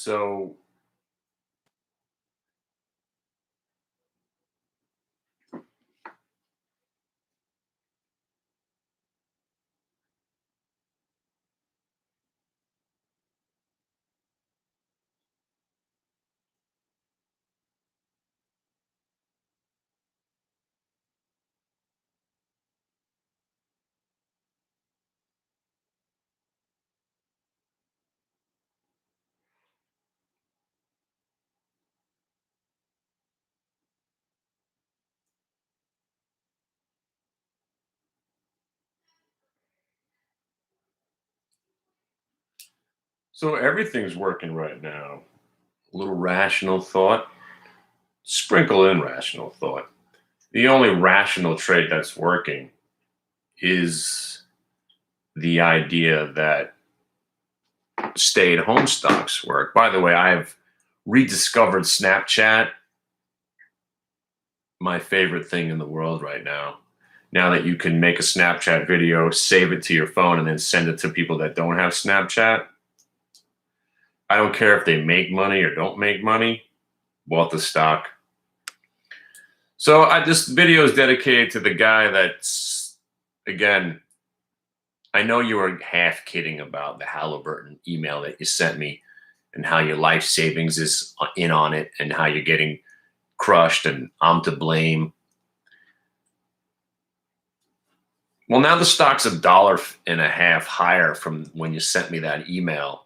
So so everything's working right now. A little rational thought, sprinkle in rational thought. The only rational trade that's working is the idea that stay-at-home stocks work. By the way, I've rediscovered Snapchat, my favorite thing in the world right now. Now that you can make a Snapchat video, save it to your phone, and then send it to people that don't have Snapchat. I don't care if they make money or don't make money, bought the stock. So this video is dedicated to the guy that's, again, I know you were half kidding about the Halliburton email that you sent me and how your life savings is in on it and how you're getting crushed and I'm to blame. Well, now the stock's $1.50 higher from when you sent me that email.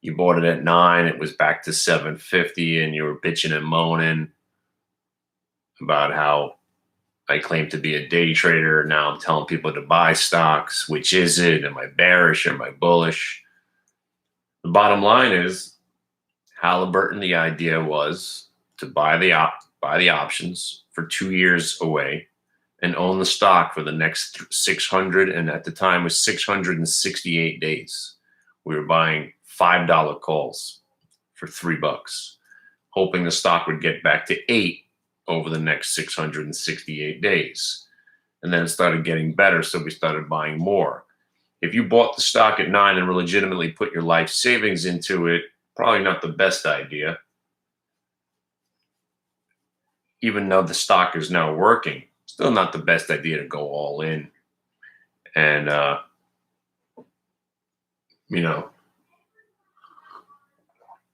You bought it at 9, it was back to $7.50, and you were bitching and moaning about how I claim to be a day trader. Now I'm telling people to buy stocks. Which is it? Am I bearish? Am I bullish? The bottom line is, Halliburton, the idea was to buy the options for 2 years away and own the stock for the next 600, and at the time was 668 days. We were buying $5 calls for $3, hoping the stock would get back to 8 over the next 668 days. And then it started getting better, so we started buying more. If you bought the stock at 9 and legitimately put your life savings into it, probably not the best idea. Even though the stock is now working, still not the best idea to go all in. And,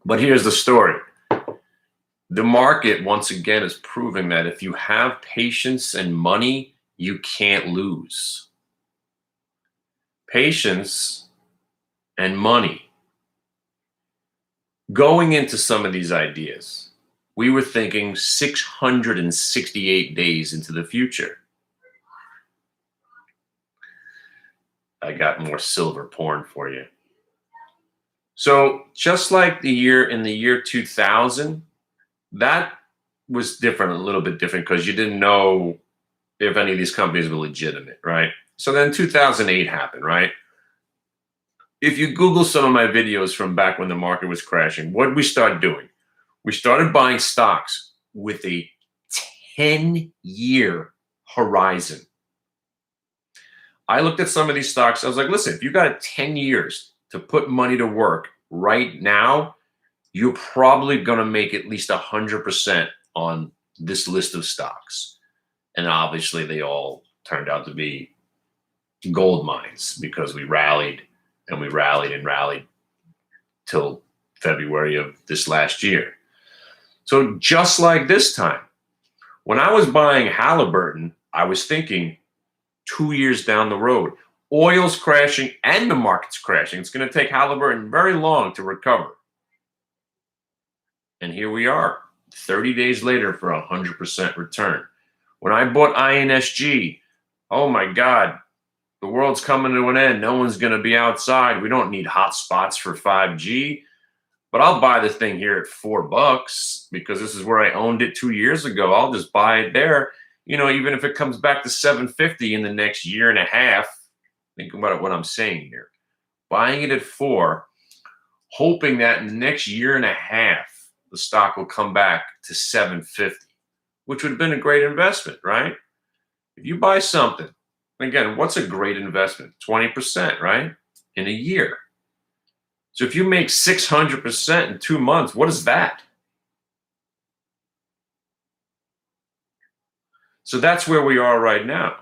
but here's the story. The market, once again, is proving that if you have patience and money, you can't lose. Patience and money. Going into some of these ideas, we were thinking 668 days into the future. I got more silver porn for you. So just like in the year 2000, that was different, a little bit different, because you didn't know if any of these companies were legitimate, right? So then 2008 happened, right? If you Google some of my videos from back when the market was crashing, what did we start doing? We started buying stocks with a 10-year horizon. I looked at some of these stocks. I was like, listen, if you got 10 years to put money to work right now, you're probably going to make at least 100% on this list of stocks. And obviously they all turned out to be gold mines, because we rallied and we rallied and rallied till February of this last year. So just like this time, when I was buying Halliburton, I was thinking 2 years down the road, oil's crashing and the market's crashing. It's going to take Halliburton very long to recover. And here we are, 30 days later for 100% return. When I bought INSG, oh my God, the world's coming to an end. No one's going to be outside. We don't need hotspots for 5G. But I'll buy the thing here at $4 because this is where I owned it 2 years ago. I'll just buy it there. Even if it comes back to $7.50 in the next year and a half, think about what I'm saying here. Buying it at $4, hoping that in the next year and a half, the stock will come back to $7.50, which would have been a great investment, right? If you buy something, again, what's a great investment? 20%, right? In a year. So if you make 600% in 2 months, what is that? So that's where we are right now.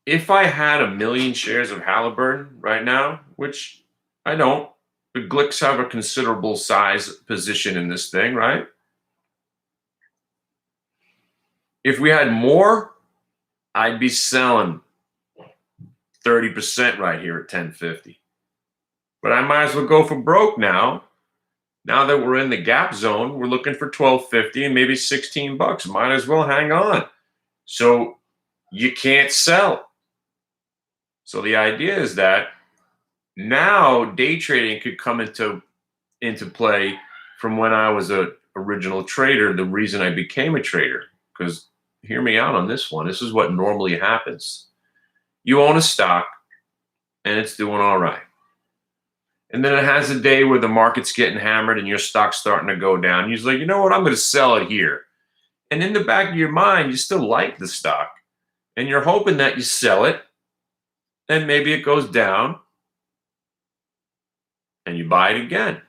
If I had 1,000,000 shares of Halliburton right now, which I don't, the Glicks have a considerable size position in this thing, right? If we had more, I'd be selling 30% right here at 1050. But I might as well go for broke now. Now that we're in the gap zone, we're looking for 1250 and maybe 16 bucks. Might as well hang on. So you can't sell. So the idea is that now day trading could come into play from when I was a original trader, the reason I became a trader. Because hear me out on this one. This is what normally happens. You own a stock and it's doing all right. And then it has a day where the market's getting hammered and your stock's starting to go down. You're like, you know what? I'm going to sell it here. And in the back of your mind, you still like the stock. And you're hoping that you sell it and maybe it goes down and you buy it again.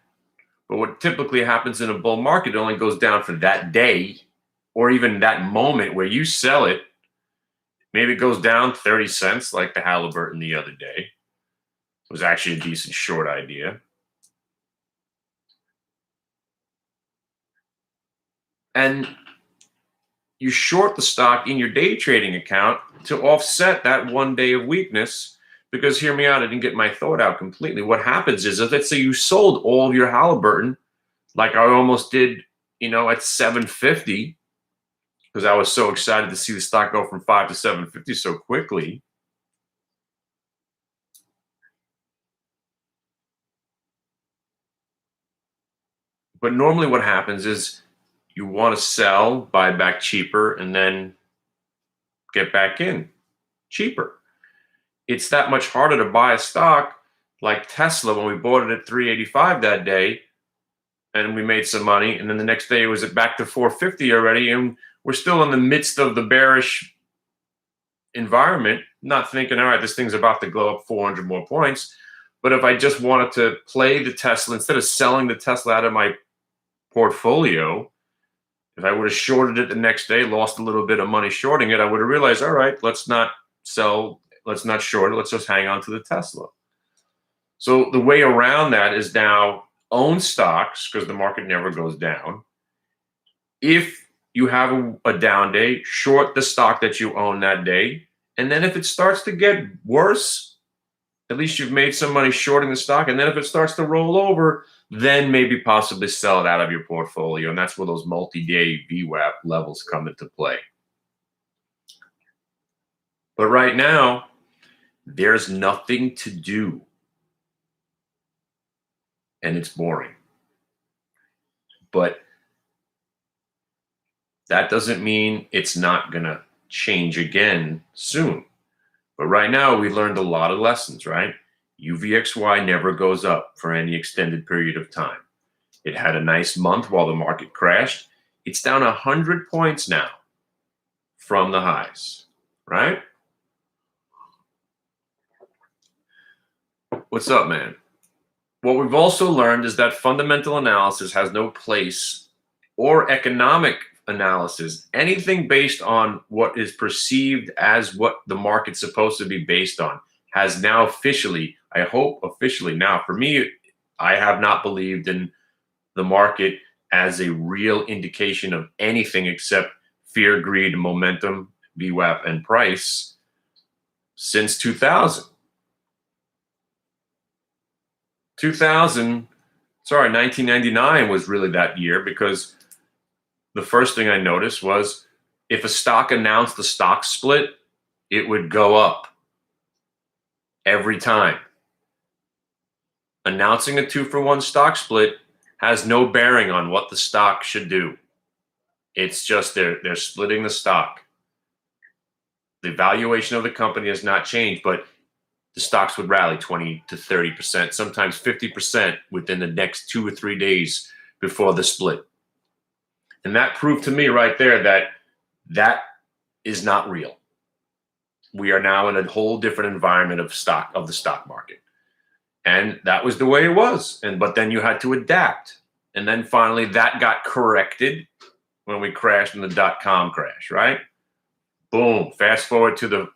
But what typically happens in a bull market, it only goes down for that day or even that moment where you sell it. Maybe it goes down 30 cents like the Halliburton the other day. It was actually a decent short idea. And you short the stock in your day trading account to offset that 1 day of weakness. Because hear me out, I didn't get my thought out completely. What happens is, let's say you sold all of your Halliburton, like I almost did, at 750, because I was so excited to see the stock go from 5 to 750 so quickly. But normally what happens is you want to sell, buy back cheaper, and then get back in cheaper. It's that much harder to buy a stock like Tesla when we bought it at 385 that day and we made some money. And then the next day it was back to 450 already. And we're still in the midst of the bearish environment, not thinking, all right, this thing's about to go up 400 more points. But if I just wanted to play the Tesla, instead of selling the Tesla out of my portfolio, if I would have shorted it the next day, lost a little bit of money shorting it, I would have realized, all right, let's not sell, let's not short it, let's just hang on to the Tesla. So the way around that is now own stocks, because the market never goes down. If you have a down day, short the stock that you own that day. And then if it starts to get worse, at least you've made some money shorting the stock. And then if it starts to roll over, then maybe possibly sell it out of your portfolio. And that's where those multi-day VWAP levels come into play. But right now, there's nothing to do. And it's boring. But that doesn't mean it's not going to change again soon. But right now, we learned a lot of lessons, right? UVXY never goes up for any extended period of time. It had a nice month while the market crashed. It's down 100 points now from the highs, right? What's up, man? What we've also learned is that fundamental analysis has no place, or economic analysis, anything based on what is perceived as what the market's supposed to be based on, has now officially, I hope officially now, for me, I have not believed in the market as a real indication of anything except fear, greed, momentum, VWAP, and price since 2000. 1999 was really that year, because the first thing I noticed was if a stock announced the stock split, it would go up every time. Announcing a 2-for-1 stock split has no bearing on what the stock should do. It's just they're splitting the stock. The valuation of the company has not changed, but the stocks would rally 20 to 30%, sometimes 50% within the next 2 or 3 days before the split. And that proved to me right there that that is not real. We are now in a whole different environment of the stock market. And that was the way it was. But then you had to adapt. And then finally that got corrected when we crashed in the dot-com crash, right? Boom. Fast forward to the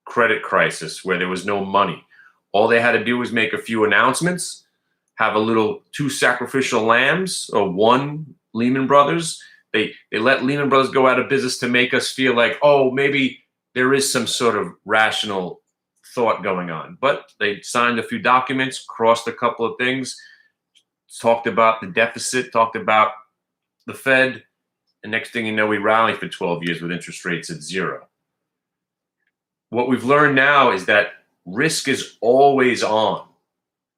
credit crisis where there was no money. All they had to do was make a few announcements, have a little 2 sacrificial lambs or 1 Lehman Brothers. They let Lehman Brothers go out of business to make us feel like, oh, maybe there is some sort of rational thought going on. But they signed a few documents, crossed a couple of things, talked about the deficit, talked about the Fed, and next thing you know, we rallied for 12 years with interest rates at 0. What we've learned now is that risk is always on.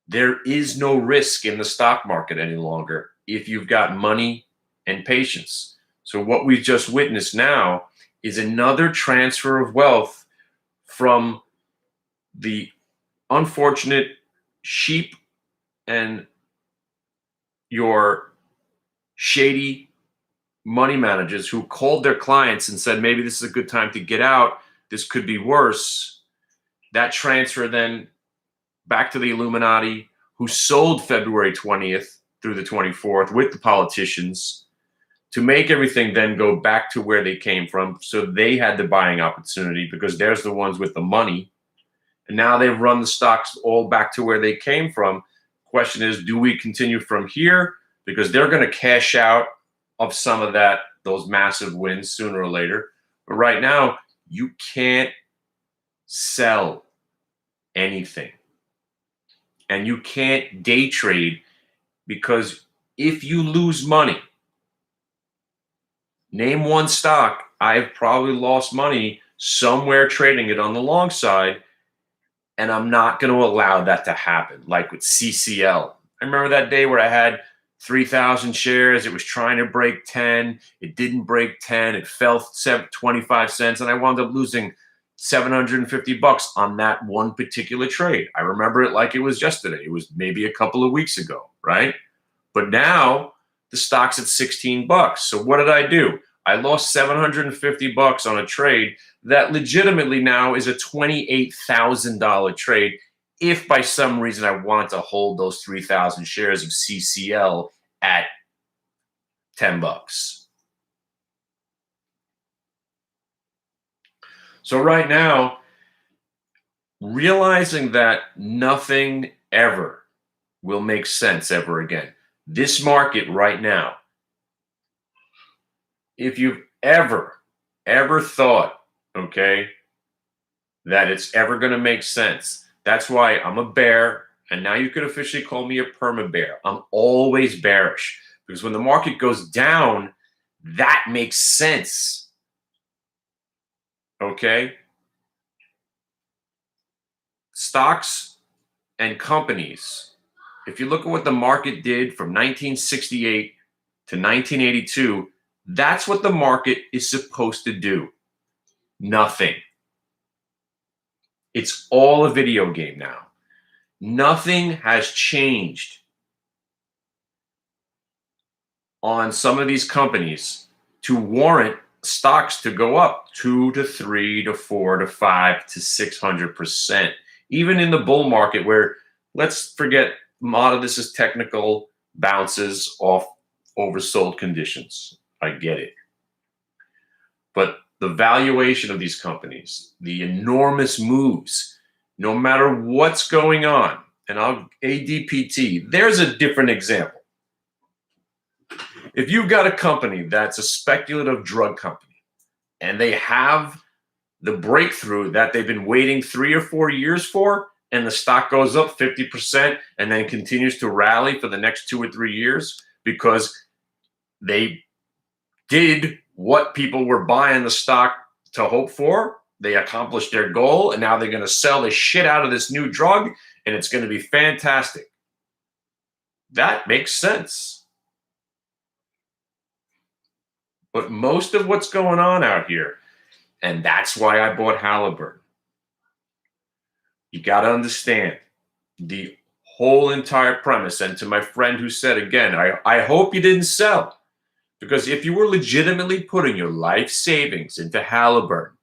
There is no risk in the stock market any longer if you've got money and patience. So what we've just witnessed now is another transfer of wealth from the unfortunate sheep and your shady money managers who called their clients and said, maybe this is a good time to get out. This could be worse. That transfer then back to the Illuminati, who sold February 20th through the 24th with the politicians to make everything then go back to where they came from. So they had the buying opportunity because there's the ones with the money. And now they've run the stocks all back to where they came from. Question is, do we continue from here? Because they're going to cash out of some of those massive wins sooner or later. But right now, you can't sell anything. And you can't day trade because if you lose money, name one stock, I've probably lost money somewhere trading it on the long side, and I'm not going to allow that to happen. Like with CCL. I remember that day where I had 3,000 shares. It was trying to break 10. It didn't break 10. It fell 25 cents, and I wound up losing $750 on that one particular trade. I remember it like it was yesterday. It was maybe a couple of weeks ago, right? But now the stock's at $16. So what did I do? I lost $750 on a trade that legitimately now is a $28,000 trade. If by some reason I wanted to hold those 3,000 shares of CCL at $10. So right now, realizing that nothing ever will make sense ever again. This market right now, if you've ever thought, okay, that it's ever going to make sense, that's why I'm a bear. And now you could officially call me a perma bear. I'm always bearish because when the market goes down, that makes sense. Okay? Stocks and companies, if you look at what the market did from 1968 to 1982, that's what the market is supposed to do. Nothing. It's all a video game now. Nothing has changed on some of these companies to warrant stocks to go up 2 to 3 to 4 to 5 to 600%. Even in the bull market where, let's forget, a lot of this is technical bounces off oversold conditions. I get it. But the valuation of these companies, the enormous moves, no matter what's going on, and ADPT, there's a different example. If you've got a company that's a speculative drug company and they have the breakthrough that they've been waiting 3 or 4 years for, and the stock goes up 50% and then continues to rally for the next 2 or 3 years because they did what people were buying the stock to hope for, they accomplished their goal, and now they're going to sell the shit out of this new drug, and it's going to be fantastic. That makes sense. But most of what's going on out here, and that's why I bought Halliburton. You got to understand the whole entire premise. And to my friend who said, again, I hope you didn't sell. Because if you were legitimately putting your life savings into Halliburton,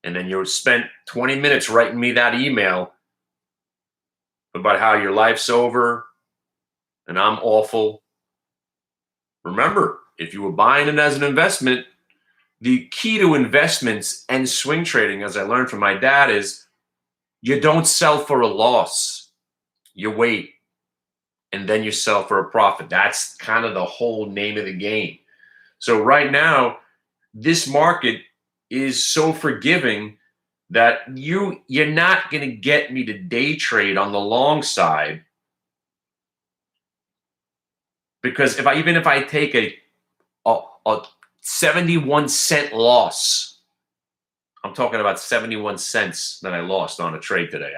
and then you spent 20 minutes writing me that email, about how your life's over and I'm awful. Remember, if you were buying it as an investment, the key to investments and swing trading, as I learned from my dad, is you don't sell for a loss. You wait and then you sell for a profit. That's kind of the whole name of the game. So right now, this market is so forgiving that you're not going to get me to day trade on the long side, because even if I take a 71-cent loss, I'm talking about 71 cents that I lost on a trade today.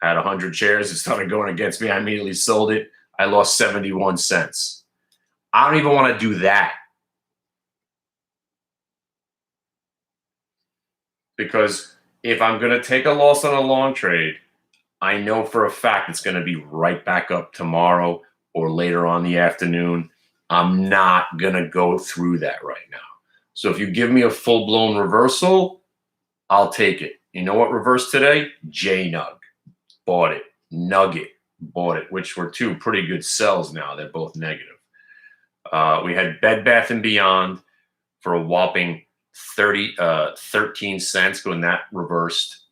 I had 100 shares. It started going against me. I immediately sold it. I lost 71 cents. I don't even want to do that, because if I'm going to take a loss on a long trade, I know for a fact it's going to be right back up tomorrow or later on the afternoon. I'm not going to go through that right now. So if you give me a full-blown reversal, I'll take it. You know what reversed today? JNUG. Bought it. Nugget. Bought it, which were two pretty good sells now. They're both negative. We had Bed Bath & Beyond for a whopping 13 cents when that reversed.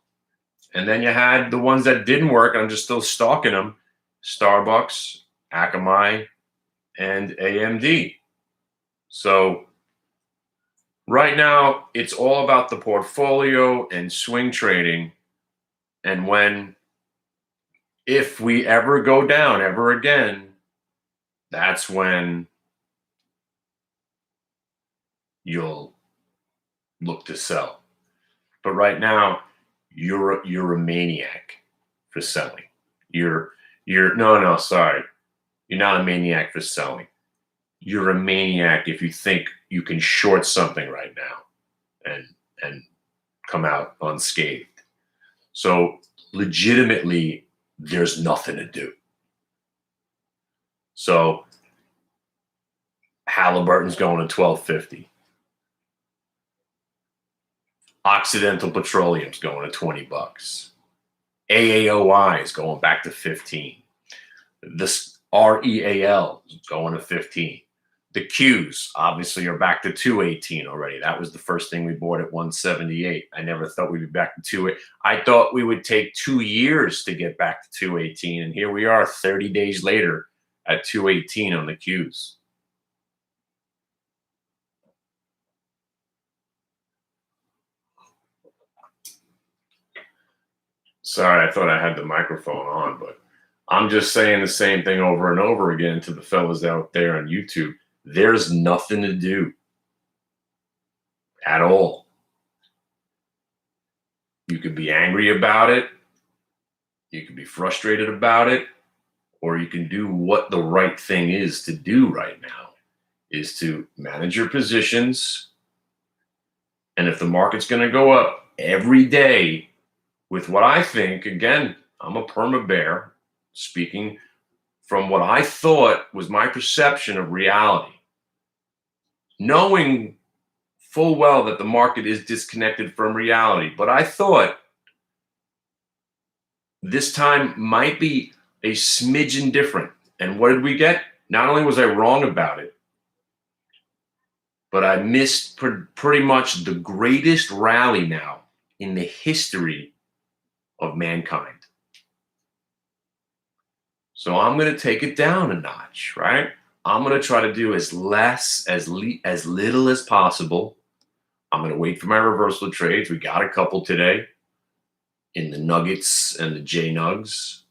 And then you had the ones that didn't work, and I'm just still stalking them: Starbucks, Akamai, and AMD. So right now, it's all about the portfolio and swing trading. And if we ever go down ever again, that's when you'll look to sell. But right now, you're a maniac for selling. Sorry. You're not a maniac for selling. You're a maniac if you think you can short something right now and come out unscathed. So legitimately, there's nothing to do. So Halliburton's going to 12.50. Occidental Petroleum's going to $20. AAOI is going back to 15. This REAL is going to 15. The Qs obviously are back to 218 already. That was the first thing we bought at 178. I never thought we'd be back to 218. I thought we would take 2 years to get back to 218, and here we are 30 days later at 218 on the Qs. Sorry, I thought I had the microphone on, but I'm just saying the same thing over and over again to the fellas out there on YouTube. There's nothing to do at all. You could be angry about it, you could be frustrated about it, or you can do what the right thing is to do right now, is to manage your positions. And if the market's going to go up every day with what I think, again, I'm a perma bear, speaking from what I thought was my perception of reality, knowing full well that the market is disconnected from reality. But I thought this time might be a smidgen different. And what did we get? Not only was I wrong about it, but I missed pretty much the greatest rally now in the history of mankind. So I'm going to take it down a notch, right? I'm going to try to do as little as possible. I'm going to wait for my reversal trades. We got a couple today in the Nuggets and the JNugs,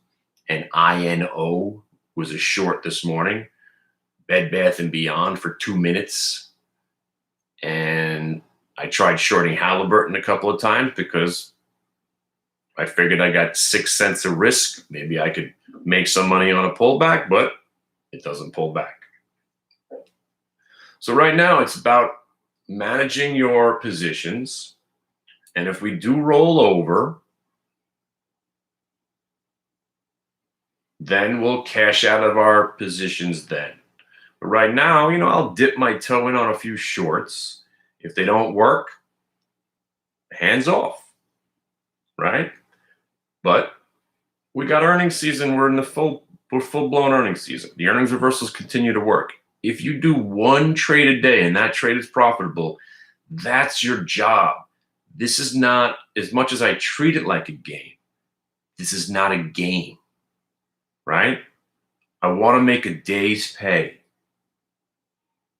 and INO was a short this morning. Bed Bath & Beyond for 2 minutes. And I tried shorting Halliburton a couple of times because I figured I got 6 cents of risk. Maybe I could make some money on a pullback, but it doesn't pull back. So right now it's about managing your positions. And if we do roll over, then we'll cash out of our positions then. But right now, I'll dip my toe in on a few shorts. If they don't work, hands off, right? But We got earnings season. We're full-blown earnings season. The earnings reversals continue to work. If you do one trade a day and that trade is profitable, that's your job. This is not, as much as I treat it like a game, this is not a game, right? I want to make a day's pay.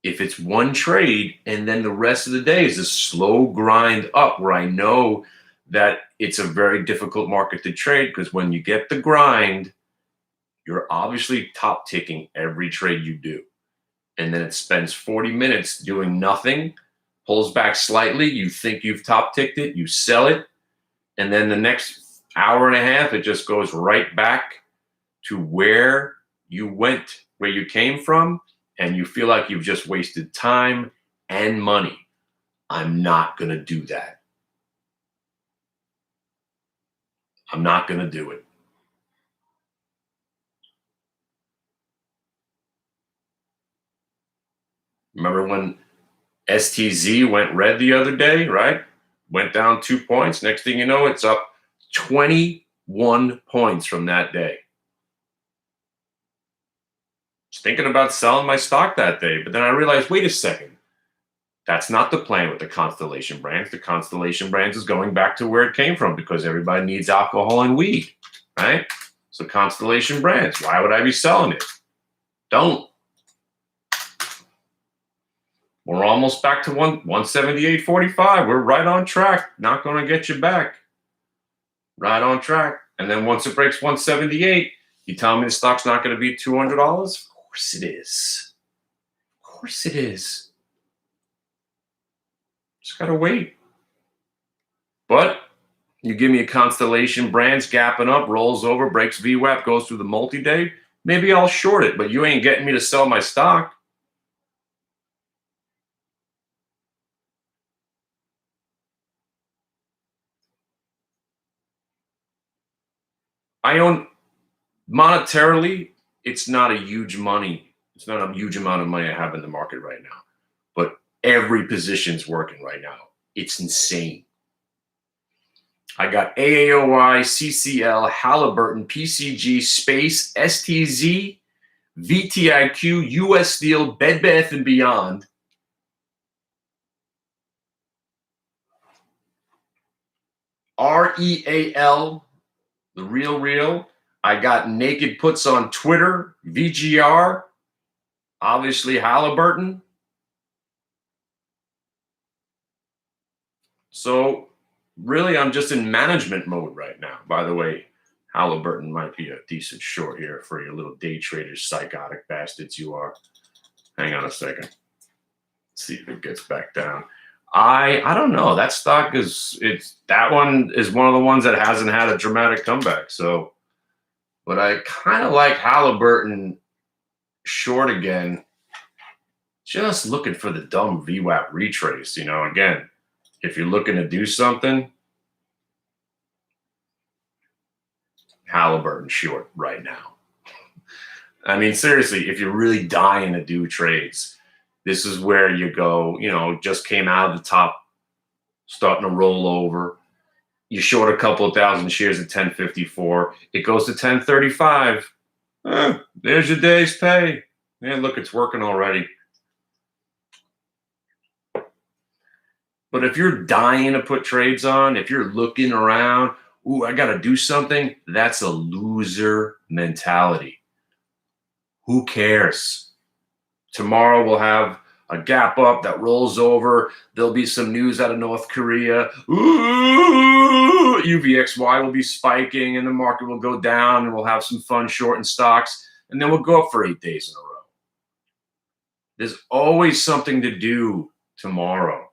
If it's one trade and then the rest of the day is a slow grind up where I know that it's a very difficult market to trade, because when you get the grind, you're obviously top ticking every trade you do. And then it spends 40 minutes doing nothing, pulls back slightly, you think you've top ticked it, you sell it, and then the next hour and a half, it just goes right back to where you went, where you came from, and you feel like you've just wasted time and money. I'm not going to do that. I'm not going to do it. Remember when STZ went red the other day, right? Went down 2 points. Next thing you know, it's up 21 points from that day. Was thinking about selling my stock that day, but then I realized, wait a second. That's not the plan with the Constellation Brands. The Constellation Brands is going back to where it came from, because everybody needs alcohol and weed, right? So Constellation Brands, why would I be selling it? Don't. We're almost back to 178.45. We're right on track. Not going to get you back. Right on track. And then once it breaks 178, you tell me the stock's not going to be $200? Of course it is. Of course it is. Just got to wait. But you give me a Constellation Brands gapping up, rolls over, breaks VWAP, goes through the multi-day, maybe I'll short it, but you ain't getting me to sell my stock. I own, monetarily, it's not a huge money. It's not a huge amount of money I have in the market right now. But every position's working right now. It's insane. I got AAOI, CCL, Halliburton, PCG, Space, STZ, VTIQ, US Steel, Bed Bath & Beyond, REAL, The Real. I got naked puts on Twitter, VGR, obviously Halliburton. So really, I'm just in management mode right now. By the way, Halliburton might be a decent short here for your little day traders, psychotic bastards you are. Hang on a second. Let's see if it gets back down. I don't know. That stock that one is one of the ones that hasn't had a dramatic comeback. So, but I kind of like Halliburton short again. Just looking for the dumb VWAP retrace. Again, if you're looking to do something, Halliburton short right now. I mean, seriously, if you're really dying to do trades, this is where you go, just came out of the top, starting to roll over. You short a couple of thousand shares at 10.54. It goes to 10.35. There's your day's pay. Man, look, it's working already. But if you're dying to put trades on, if you're looking around, I got to do something, that's a loser mentality. Who cares? Tomorrow we'll have a gap up that rolls over. There'll be some news out of North Korea. UVXY will be spiking and the market will go down, and we'll have some fun shorting stocks, and then we'll go up for 8 days in a row. There's always something to do tomorrow.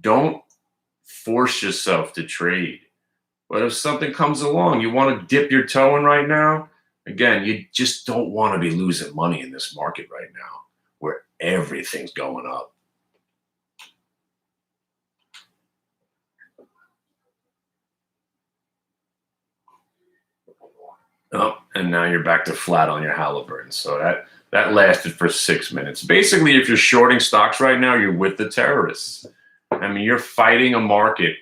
Don't force yourself to trade. But if something comes along, you want to dip your toe in right now, again, you just don't want to be losing money in this market right now where everything's going up. Oh, and now you're back to flat on your Halliburton. So that lasted for 6 minutes. Basically, if you're shorting stocks right now, you're with the terrorists. I mean, you're fighting a market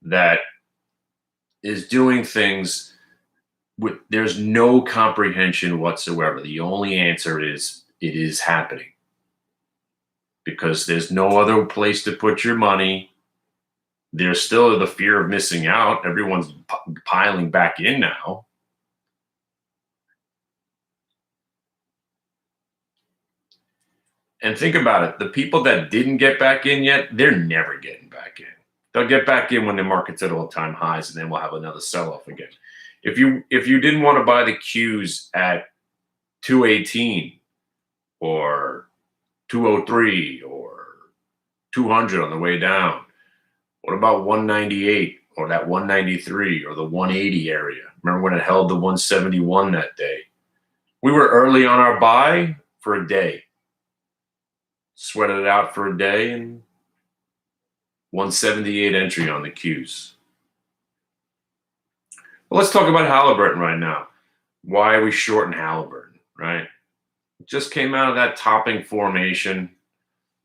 that is doing things There's no comprehension whatsoever. The only answer is it is happening because there's no other place to put your money. There's still the fear of missing out. Everyone's piling back in now. And think about it. The people that didn't get back in yet, they're never getting back in. They'll get back in when the market's at all-time highs, and then we'll have another sell-off again. If you didn't want to buy the Qs at 218 or 203 or 200 on the way down, what about 198 or that 193 or the 180 area? Remember when it held the 171 that day? We were early on our buy for a day. Sweated it out for a day and 178 entry on the Qs. Well, let's talk about Halliburton right now. Why are we short in Halliburton, right? Just came out of that topping formation,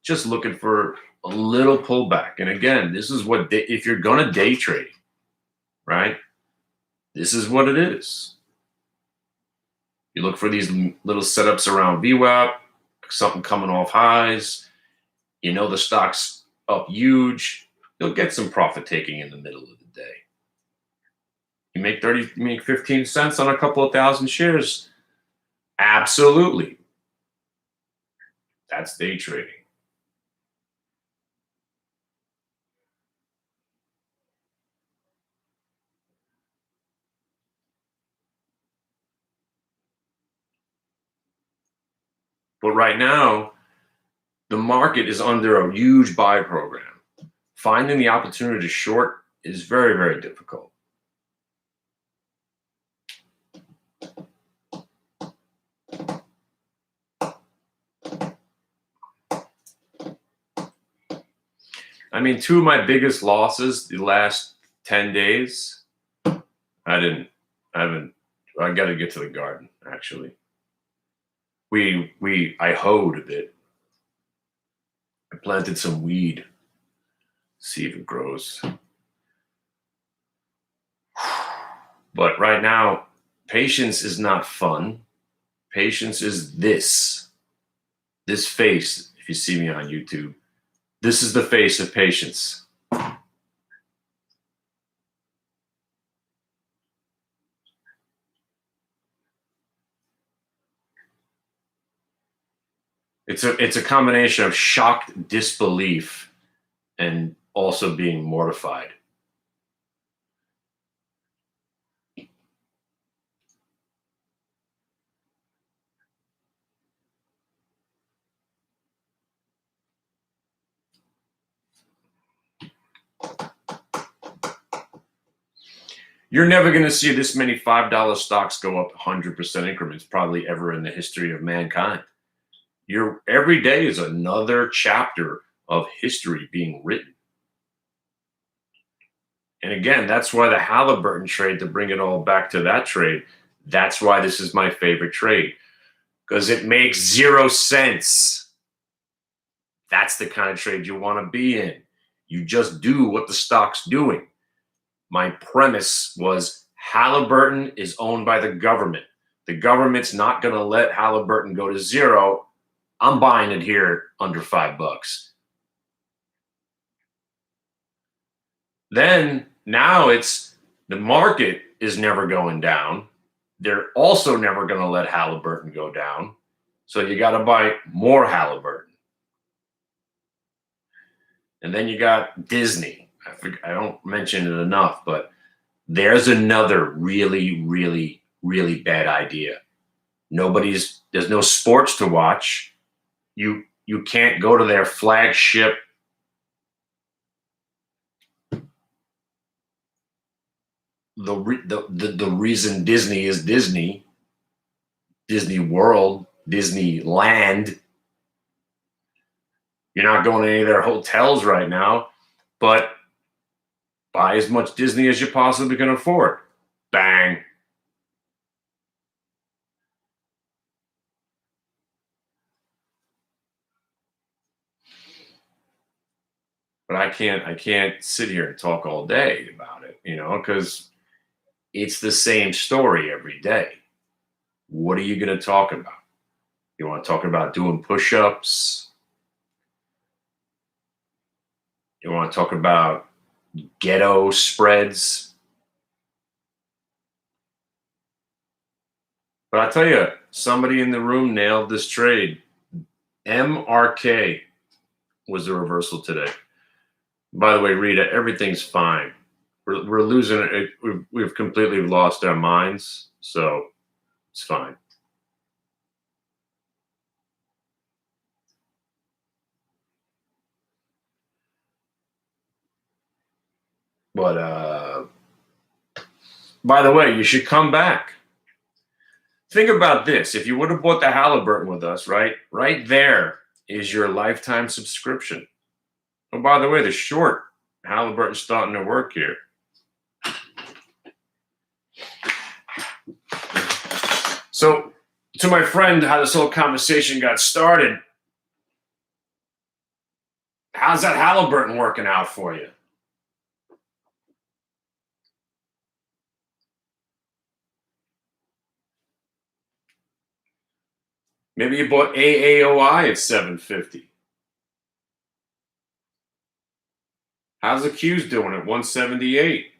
just looking for a little pullback. And again, this is what, if you're going to day trade, right? This is what it is. You look for these little setups around VWAP, something coming off highs. You know the stock's up huge. You'll get some profit taking in the middle of the day. You make 15 cents on a couple of thousand shares. Absolutely. That's day trading. But right now, the market is under a huge buy program. Finding the opportunity to short is very, very difficult. I mean, two of my biggest losses the last 10 days, I got to get to the garden, actually. I hoed a bit. I planted some weed. See if it grows. But right now, patience is not fun. Patience is this face. If you see me on YouTube, this is the face of patience. It's a combination of shocked disbelief and also being mortified. You're never going to see this many $5 stocks go up 100% increments, probably ever in the history of mankind. Every day is another chapter of history being written. And again, that's why the Halliburton trade, to bring it all back to that trade, that's why this is my favorite trade, because it makes 0 sense. That's the kind of trade you want to be in. You just do what the stock's doing. My premise was Halliburton is owned by the government. The government's not going to let Halliburton go to zero. I'm buying it here under $5. Then now it's the market is never going down. They're also never going to let Halliburton go down. So you got to buy more Halliburton. And then you got Disney. I don't mention it enough, but there's another really, really, really bad idea. There's no sports to watch. You can't go to their flagship the reason Disney is Disney World, Disneyland. You're not going to any of their hotels right now, but buy as much Disney as you possibly can afford. Bang. But I can't sit here and talk all day about it, because It's the same story every day. What are you going to talk about? You want to talk about doing push-ups? You want to talk about ghetto spreads? But I tell you, somebody in the room nailed this trade. MRK was the reversal today. By the way, Rita, everything's fine. We're losing it. We've completely lost our minds, so it's fine. But by the way, you should come back. Think about this. If you would have bought the Halliburton with us, right there is your lifetime subscription. Oh, by the way, the short Halliburton's starting to work here. So, to my friend, how this whole conversation got started, how's that Halliburton working out for you? Maybe you bought AAOI at 750. How's the Q's doing at 178?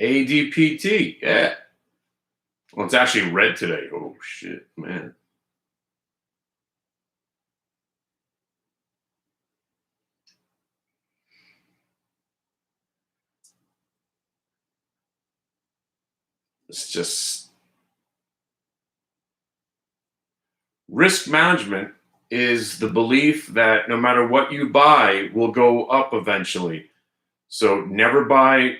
ADPT, yeah. Well, it's actually red today. Oh, shit, man. It's just risk management is the belief that no matter what you buy will go up eventually. So never buy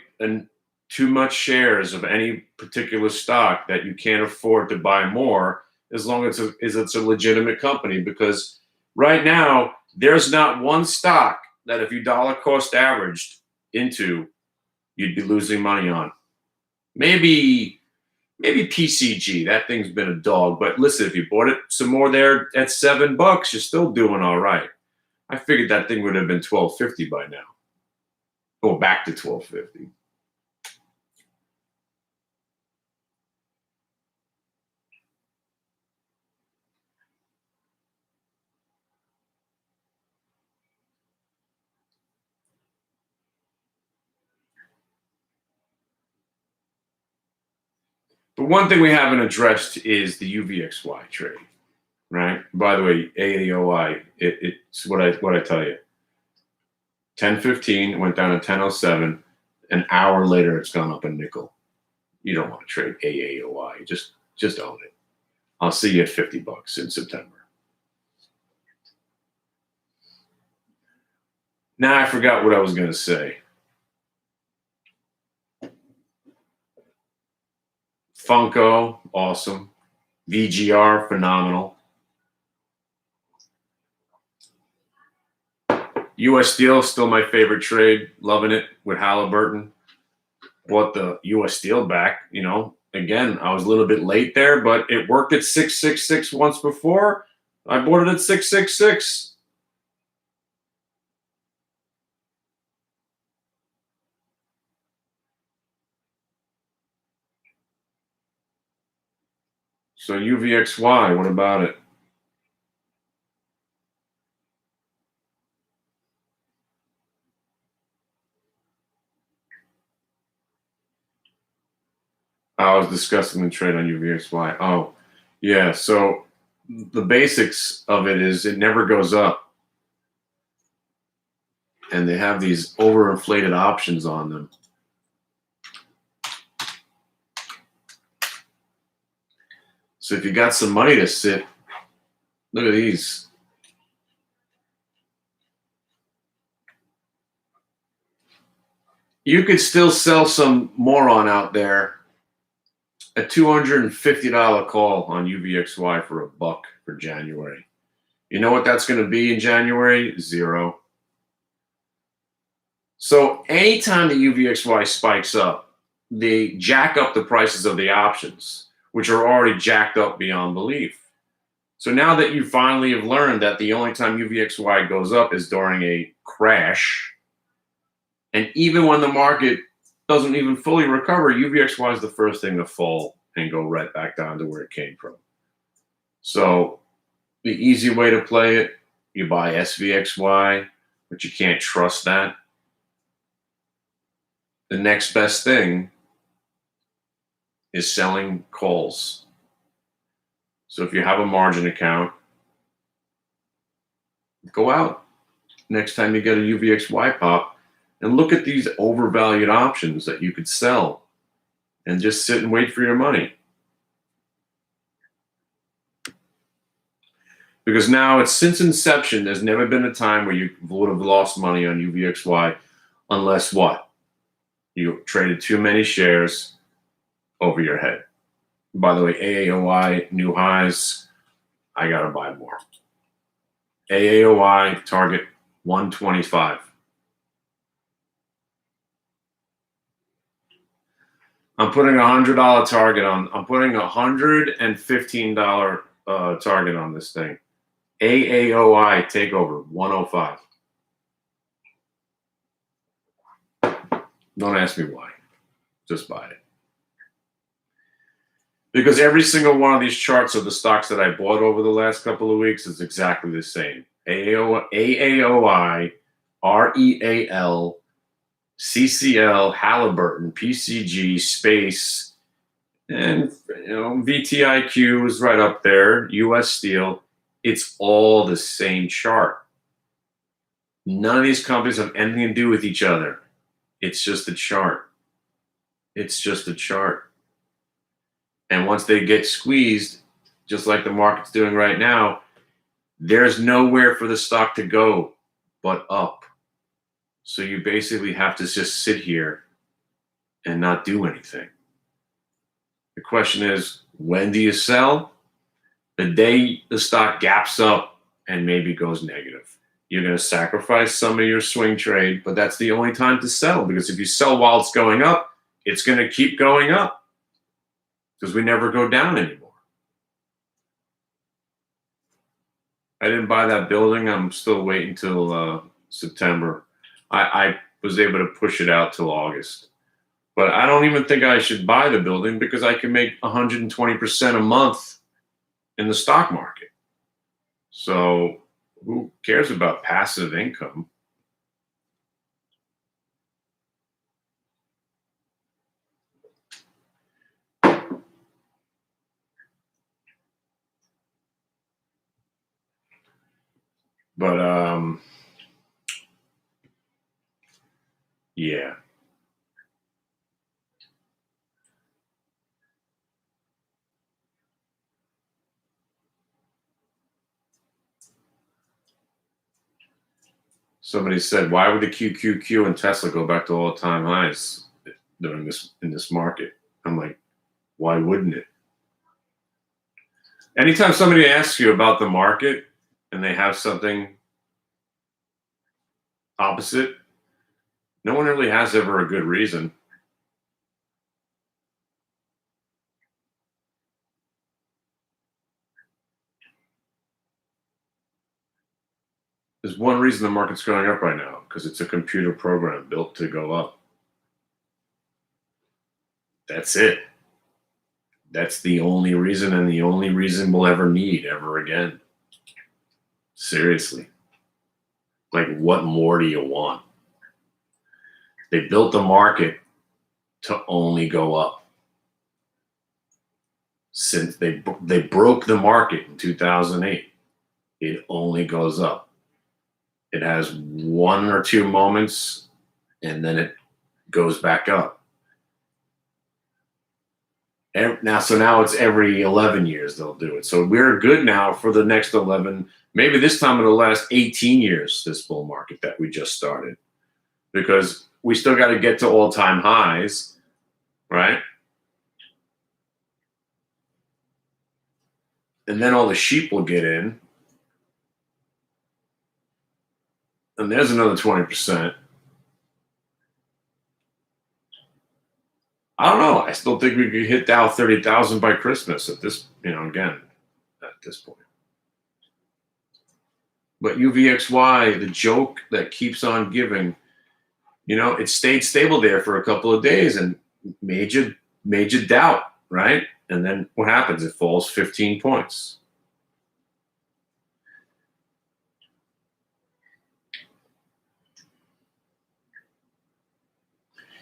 too much shares of any particular stock that you can't afford to buy more, as long as it's a legitimate company. Because right now there's not one stock that if you dollar cost averaged into, you'd be losing money on. Maybe PCG. That thing's been a dog. But listen, if you bought it some more there at $7, you're still doing all right. I figured that thing would have been 12.50 by now. Go back to 12.50. But one thing we haven't addressed is the UVXY trade, right? By the way, AAOI, it's what I tell you. 10.15 went down to 10.07. An hour later, it's gone up a nickel. You don't want to trade AAOI. Just own it. I'll see you at $50 in September. Now I forgot what I was going to say. Funko, awesome. VGR, phenomenal. US Steel, still my favorite trade. Loving it with Halliburton. Bought the US Steel back. Again, I was a little bit late there, but it worked at 666 once before. I bought it at 666. So UVXY, what about it? I was discussing the trade on UVXY. Oh, yeah. So the basics of it is it never goes up. And they have these overinflated options on them. So if you got some money to sit, look at these. You could still sell some moron out there a $250 call on UVXY for $1 for January. You know what that's going to be in January? 0. So anytime the UVXY spikes up, they jack up the prices of the options, which are already jacked up beyond belief. So now that you finally have learned that the only time UVXY goes up is during a crash, and even when the market doesn't even fully recover, UVXY is the first thing to fall and go right back down to where it came from. So the easy way to play it, you buy SVXY, but you can't trust that. The next best thing is selling calls. So if you have a margin account, go out next time you get a UVXY pop and look at these overvalued options that you could sell and just sit and wait for your money. Because now it's since inception, there's never been a time where you would have lost money on UVXY unless what? You traded too many shares over your head. By the way, AAOI, new highs, I got to buy more. AAOI target 125. I'm putting a $100 target on. I'm putting a $115 target on this thing. AAOI takeover 105. Don't ask me why. Just buy it. Because every single one of these charts of the stocks that I bought over the last couple of weeks is exactly the same. AAOI, REAL, CCL, Halliburton, PCG, Space, and VTIQ is right up there, US Steel. It's all the same chart. None of these companies have anything to do with each other. It's just a chart. It's just a chart. And once they get squeezed, just like the market's doing right now, there's nowhere for the stock to go but up. So you basically have to just sit here and not do anything. The question is, when do you sell? The day the stock gaps up and maybe goes negative. You're going to sacrifice some of your swing trade, but that's the only time to sell, because if you sell while it's going up, it's going to keep going up because we never go down anymore. I didn't buy that building. I'm still waiting till September. I was able to push it out till August. But I don't even think I should buy the building because I can make 120% a month in the stock market. So who cares about passive income? But yeah. Somebody said, why would the QQQ and Tesla go back to all-time highs during in this market? I'm like, why wouldn't it? Anytime somebody asks you about the market and they have something opposite, no one really has ever a good reason. There's one reason the market's going up right now, because it's a computer program built to go up. That's it. That's the only reason, and the only reason we'll ever need ever again. Seriously. Like, what more do you want? They built the market to only go up. Since they broke the market in 2008, it only goes up. It has one or two moments, and then it goes back up. Now it's every 11 years they'll do it. So we're good now for the next 11, maybe this time it'll last 18 years, this bull market that we just started. Because we still got to get to all-time highs, right? And then all the sheep will get in. And there's another 20%. I don't know. I still think we could hit Dow 30,000 by Christmas at this, again, at this point. But UVXY, the joke that keeps on giving, It stayed stable there for a couple of days and made you doubt, right? And then what happens? It falls 15 points.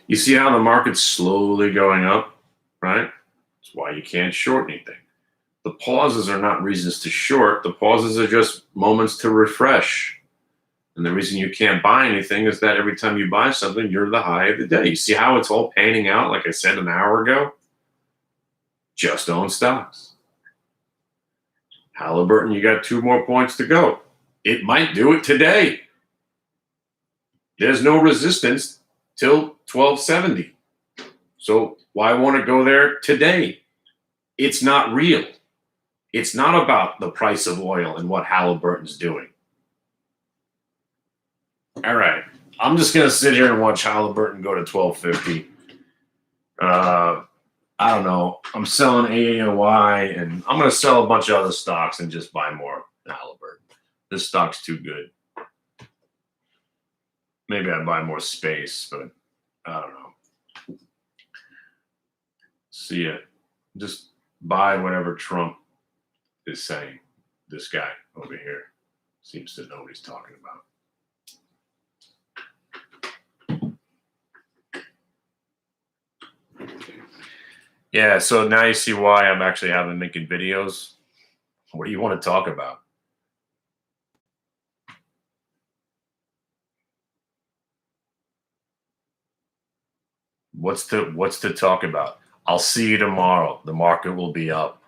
You see how the market's slowly going up, right? That's why you can't short anything. The pauses are not reasons to short. The pauses are just moments to refresh. And the reason you can't buy anything is that every time you buy something, you're the high of the day. You see how it's all panning out, like I said an hour ago? Just own stocks. Halliburton, you got 2 more points to go. It might do it today. There's no resistance till 1270. So why won't it go there today? It's not real. It's not about the price of oil and what Halliburton's doing. All right. I'm just going to sit here and watch Halliburton go to 1250. I don't know. I'm selling AAOI, and I'm going to sell a bunch of other stocks and just buy more Halliburton. This stock's too good. Maybe I buy more space, but I don't know. See ya. Just buy whatever Trump is saying. This guy over here seems to know what he's talking about. Yeah, so now you see why I'm actually having making videos. What do you want to talk about? What's to talk about? I'll see you tomorrow. The market will be up.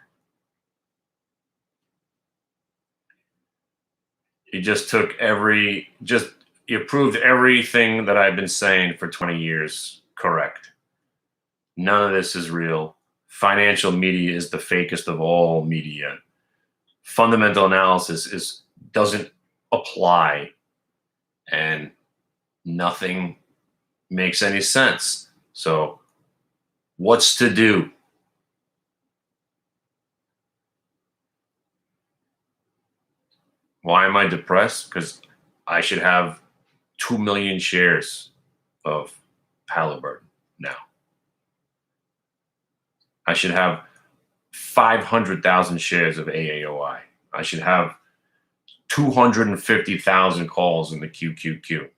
You just took you proved everything that I've been saying for 20 years correct. None of this is real. Financial media is the fakest of all media. Fundamental analysis doesn't apply, and nothing makes any sense. So what's to do? Why am I depressed? Because I should have 2 million shares of Halliburton now. I should have 500,000 shares of AAOI. I should have 250,000 calls in the QQQ.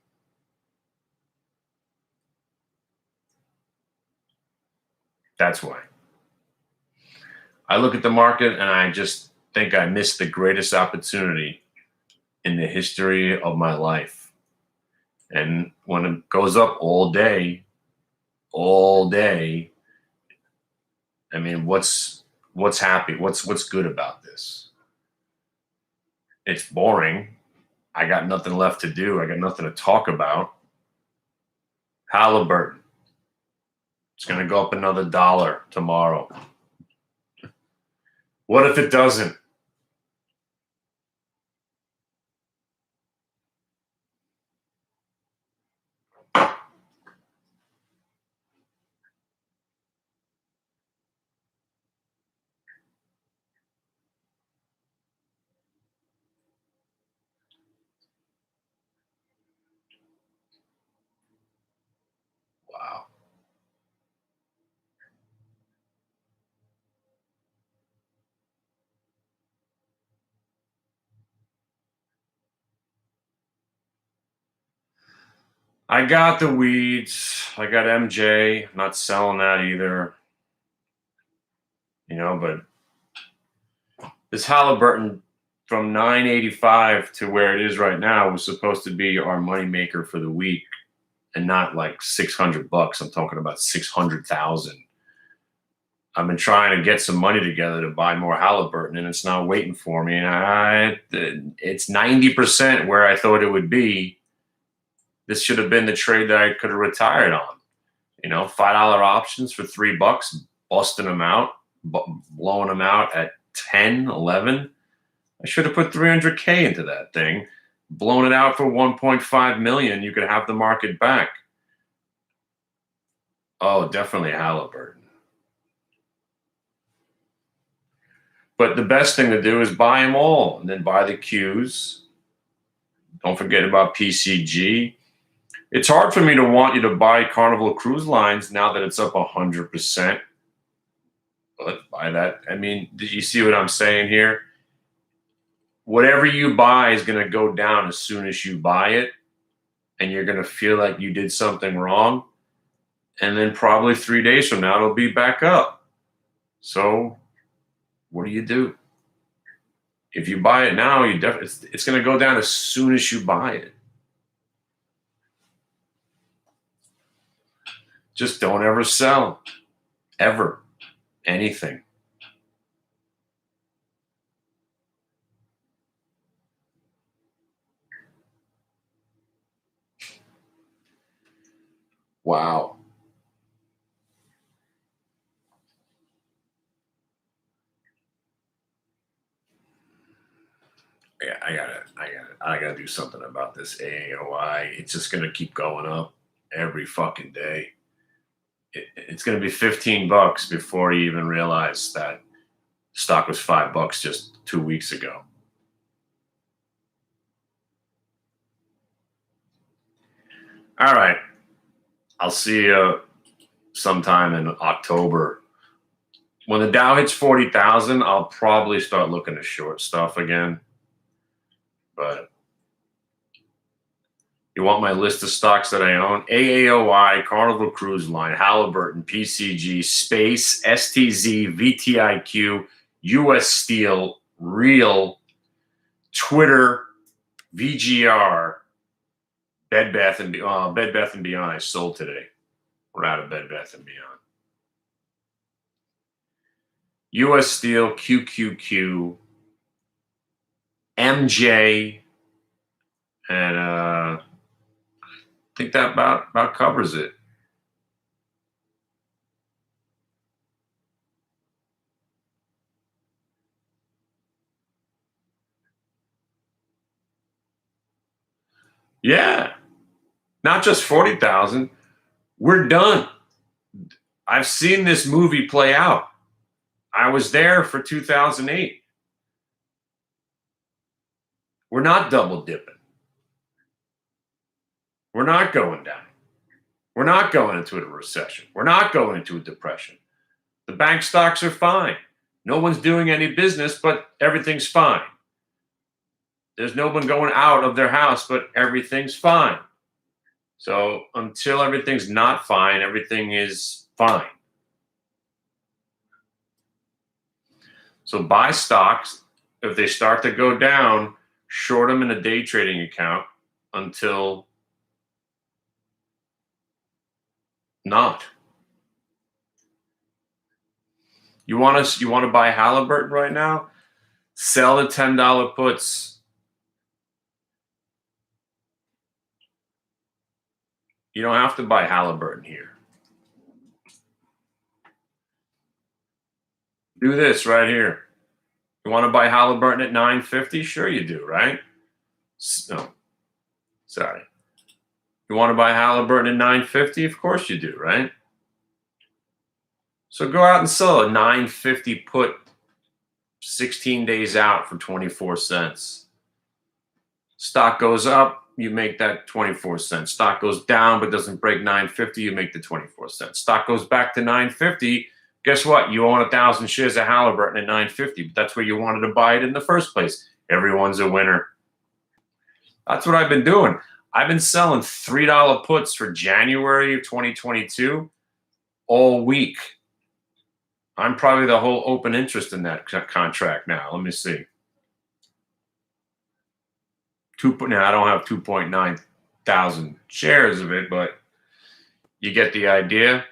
That's why. I look at the market and I just think I missed the greatest opportunity in the history of my life. And when it goes up all day, I mean, what's happy? What's good about this? It's boring. I got nothing left to do. I got nothing to talk about. Halliburton. It's going to go up another $1 tomorrow. What if it doesn't? Wow. I got the weeds. I got MJ. I'm not selling that either. But this Halliburton from 985 to where it is right now was supposed to be our moneymaker for the week, and not like $600. I'm talking about 600,000. I've been trying to get some money together to buy more Halliburton, and it's not waiting for me. It's 90% where I thought it would be. This should have been the trade that I could have retired on. $5 options for $3, busting them out, blowing them out at 10, 11. I should have put 300K into that thing, blown it out for 1.5 million. You could have the market back. Oh, definitely Halliburton. But the best thing to do is buy them all and then buy the Qs. Don't forget about PCG. It's hard for me to want you to buy Carnival Cruise Lines now that it's up 100%. But buy that. I mean, did you see what I'm saying here? Whatever you buy is going to go down as soon as you buy it, and you're going to feel like you did something wrong. And then probably 3 days from now, it'll be back up. So what do? If you buy it now, it's going to go down as soon as you buy it. Just don't ever sell, ever, anything. Wow. Yeah, I gotta do something about this AAOI. It's just gonna keep going up every fucking day. It's gonna be $15 before you even realize that stock was $5 just 2 weeks ago. All right, I'll see you sometime in October. When the Dow hits 40,000, I'll probably start looking to short stuff again. But you want my list of stocks that I own? AAOI, Carnival Cruise Line, Halliburton, PCG, Space, STZ, VTIQ, US Steel, Real, Twitter, VGR, Bed Bath and Beyond. I sold today. We're out of Bed Bath and Beyond. US Steel, QQQ, MJ, and I think that about covers it. Yeah, not just 40,000. We're done. I've seen this movie play out. I was there for 2008. We're not double dipping. We're not going down. We're not going into a recession. We're not going into a depression. The bank stocks are fine. No one's doing any business, but everything's fine. There's no one going out of their house, but everything's fine. So until everything's not fine, everything is fine. So buy stocks. If they start to go down, short them in a day trading account until not. You want to buy Halliburton right now? Sell the $10 puts. You don't have to buy Halliburton here. Do this right here. You want to buy Halliburton at $9.50? Sure you do, right? No. Sorry. You want to buy Halliburton at $9.50? Of course you do, right? So go out and sell a $9.50 put 16 days out for 24 cents. Stock goes up, you make that 24 cents. Stock goes down but doesn't break $9.50, you make the 24 cents. Stock goes back to $9.50. Guess what? You own 1,000 shares of Halliburton at $9.50, but that's where you wanted to buy it in the first place. Everyone's a winner. That's what I've been doing. I've been selling $3 puts for January of 2022 all week. I'm probably the whole open interest in that contract now. Let me see. Now I don't have 2.9 thousand shares of it, but you get the idea.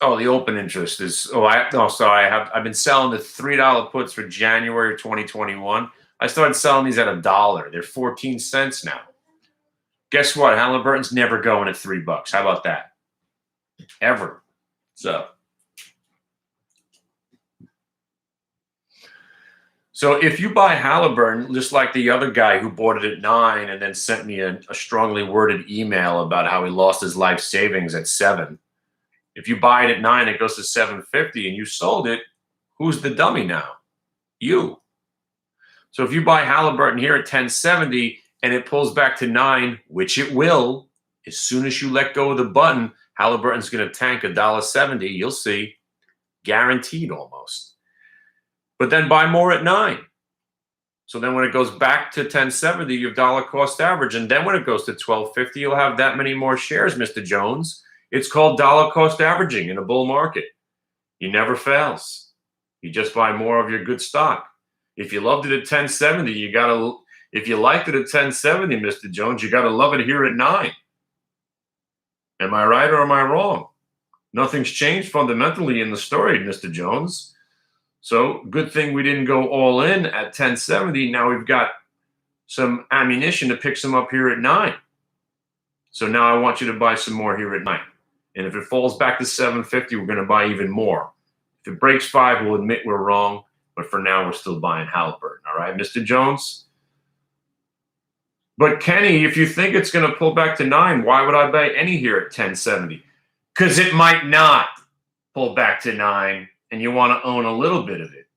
Oh, the open interest is. I've been selling the $3 puts for January of 2021. I started selling these at $1. They're 14 cents now. Guess what? Halliburton's never going at $3. How about that? Ever. So if you buy Halliburton, just like the other guy who bought it at $9 and then sent me a strongly worded email about how he lost his life savings at $7. If you buy it at $9, it goes to $7.50 and you sold it, who's the dummy now? You. So if you buy Halliburton here at 1070 and it pulls back to 9, which it will, as soon as you let go of the button, Halliburton's going to tank $1.70. You'll see, guaranteed almost. But then buy more at 9. So then when it goes back to 1070, your dollar cost average, and then when it goes to 1250, you'll have that many more shares, Mr. Jones. It's called dollar cost averaging in a bull market. He never fails. You just buy more of your good stock. If you loved it at 1070, you gotta. If you liked it at 1070, Mr. Jones, you gotta love it here at 9. Am I right or am I wrong? Nothing's changed fundamentally in the story, Mr. Jones. So good thing we didn't go all in at 1070. Now we've got some ammunition to pick some up here at 9. So now I want you to buy some more here at 9. And if it falls back to 750, we're going to buy even more. If it breaks 5, we'll admit we're wrong. But for now, we're still buying Halliburton. All right, Mr. Jones? But Kenny, if you think it's going to pull back to 9, why would I buy any here at 1070? Because it might not pull back to 9, and you want to own a little bit of it,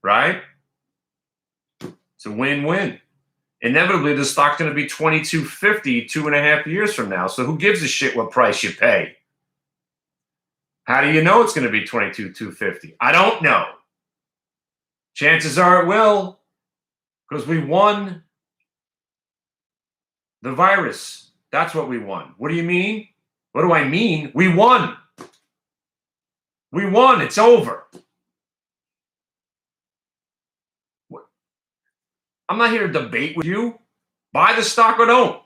right? It's a win-win. Inevitably, the stock's going to be $22.50 2.5 years from now. So who gives a shit what price you pay? How do you know it's going to be $22.50? I don't know. Chances are it will, because we won the virus. That's what we won. What do you mean? What do I mean? We won. We won. It's over. I'm not here to debate with you. Buy the stock or don't.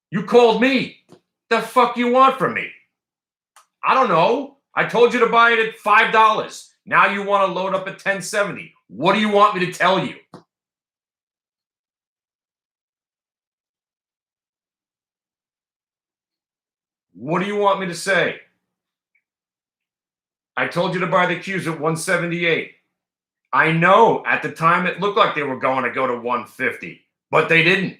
You called me. The fuck you want from me? I don't know. I told you to buy it at $5. Now you want to load up at 1070. What do you want me to tell you? What do you want me to say? I told you to buy the Qs at 178. I know at the time it looked like they were going to go to 150, but they didn't.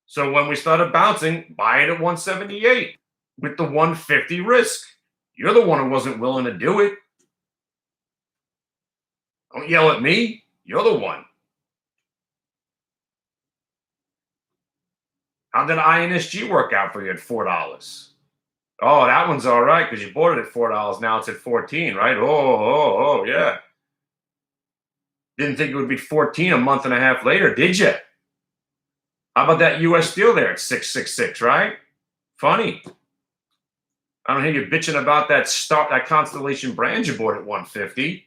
So when we started bouncing, buy it at 178 with the 150 risk. You're the one who wasn't willing to do it. Don't yell at me. You're the one. How did INSG work out for you at $4? Oh, that one's all right because you bought it at $4. Now it's at 14, right? Oh, yeah. Didn't think it would be 14 a month and a half later, did you? How about that U.S. Steel there at 666, right? Funny. I don't hear you bitching about that Constellation brand you bought at 150.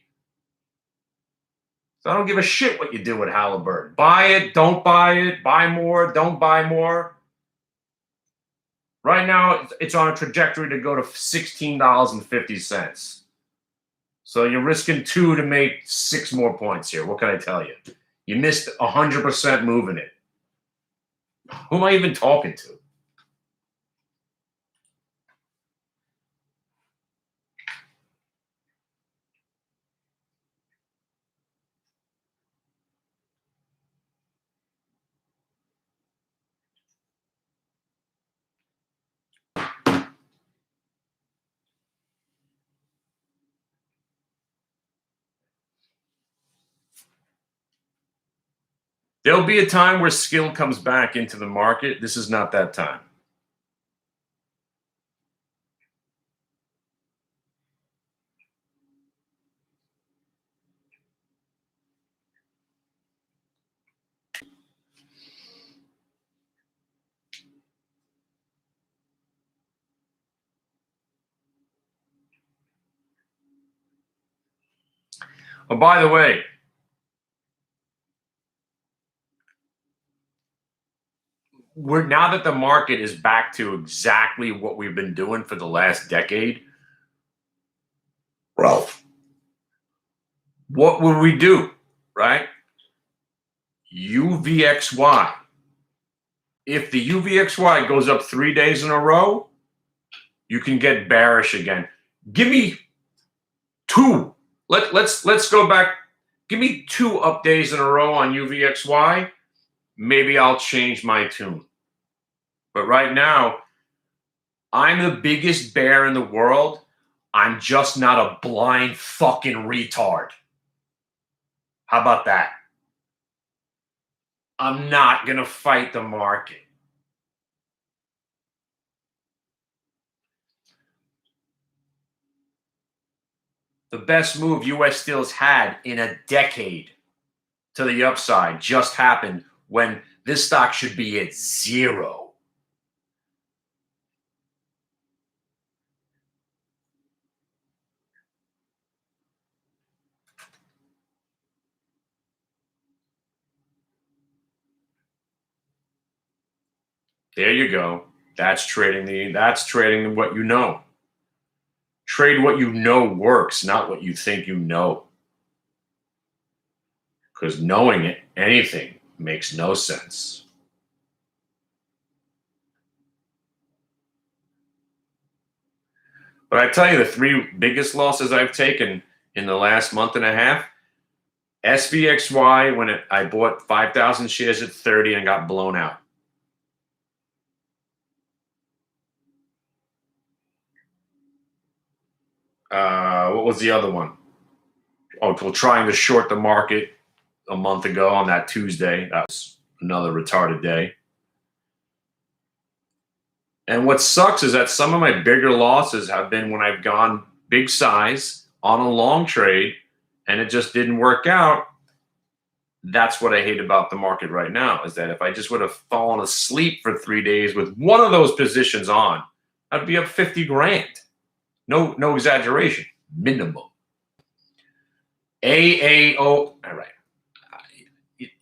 So I don't give a shit what you do with Halliburton. Buy it, don't buy it, buy more, don't buy more. Right now, it's on a trajectory to go to $16.50. So you're risking 2 to make 6 more points here. What can I tell you? You missed 100% moving it. Who am I even talking to? There'll be a time where skill comes back into the market. This is not that time. Oh, by the way, now that the market is back to exactly what we've been doing for the last decade, Ralph, what would we do, right? UVXY. If the UVXY goes up 3 days in a row, you can get bearish again. Give me 2. Let's go back. Give me 2 up days in a row on UVXY. Maybe I'll change my tune. But right now, I'm the biggest bear in the world. I'm just not a blind fucking retard. How about that? I'm not going to fight the market. The best move U.S. Steel's had in a decade to the upside just happened when this stock should be at zero. There you go. That's trading what you know. Trade what you know works, not what you think you know. Because knowing anything makes no sense. But I tell you, the three biggest losses I've taken in the last month and a half: SVXY, when I bought 5,000 shares at 30 and got blown out. What was the other one? Oh, well, trying to short the market a month ago on that Tuesday. That was another retarded day. And what sucks is that some of my bigger losses have been when I've gone big size on a long trade and it just didn't work out. That's what I hate about the market right now, is that if I just would have fallen asleep for 3 days with one of those positions on, I'd be up 50 grand. No exaggeration. Minimum. AAO. All right.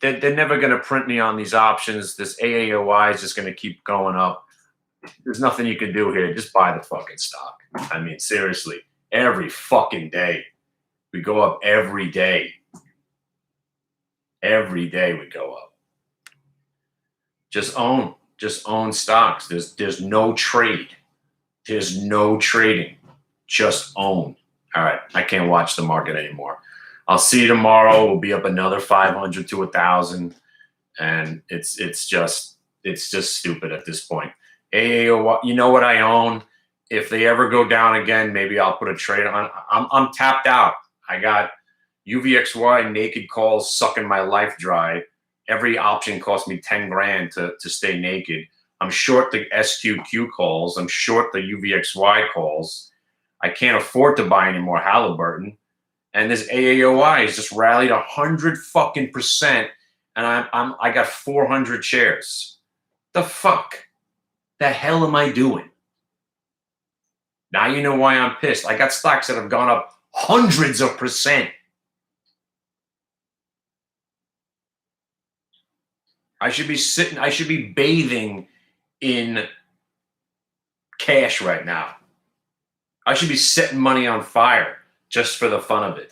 They're never going to print me on these options. This AAOI is just going to keep going up. There's nothing you can do here. Just buy the fucking stock. I mean, seriously, every fucking day. We go up every day. Every day we go up. Just own stocks. There's no trade. There's no trading. Just own. All right, I can't watch the market anymore. I'll see you tomorrow. We'll be up another 500 to 1,000, and it's just stupid at this point. AAO, you know what I own? If they ever go down again, maybe I'll put a trade on. I'm tapped out. I got UVXY naked calls sucking my life dry. Every option cost me 10 grand to stay naked. I'm short the SQQ calls. I'm short the UVXY calls. I can't afford to buy any more Halliburton. And this AAOI has just rallied 100 fucking %, and I got 400 shares. The fuck? The hell am I doing? Now you know why I'm pissed. I got stocks that have gone up hundreds of %. I should be bathing in cash right now. I should be setting money on fire just for the fun of it.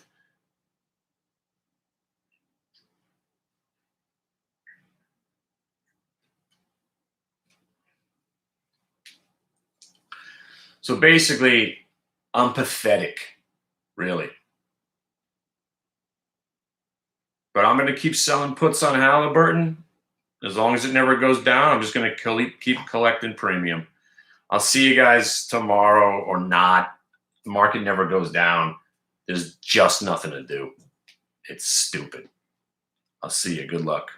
So basically, I'm pathetic, really. But I'm going to keep selling puts on Halliburton. As long as it never goes down, I'm just going to keep collecting premium. I'll see you guys tomorrow or not. The market never goes down. There's just nothing to do. It's stupid. I'll see you. Good luck.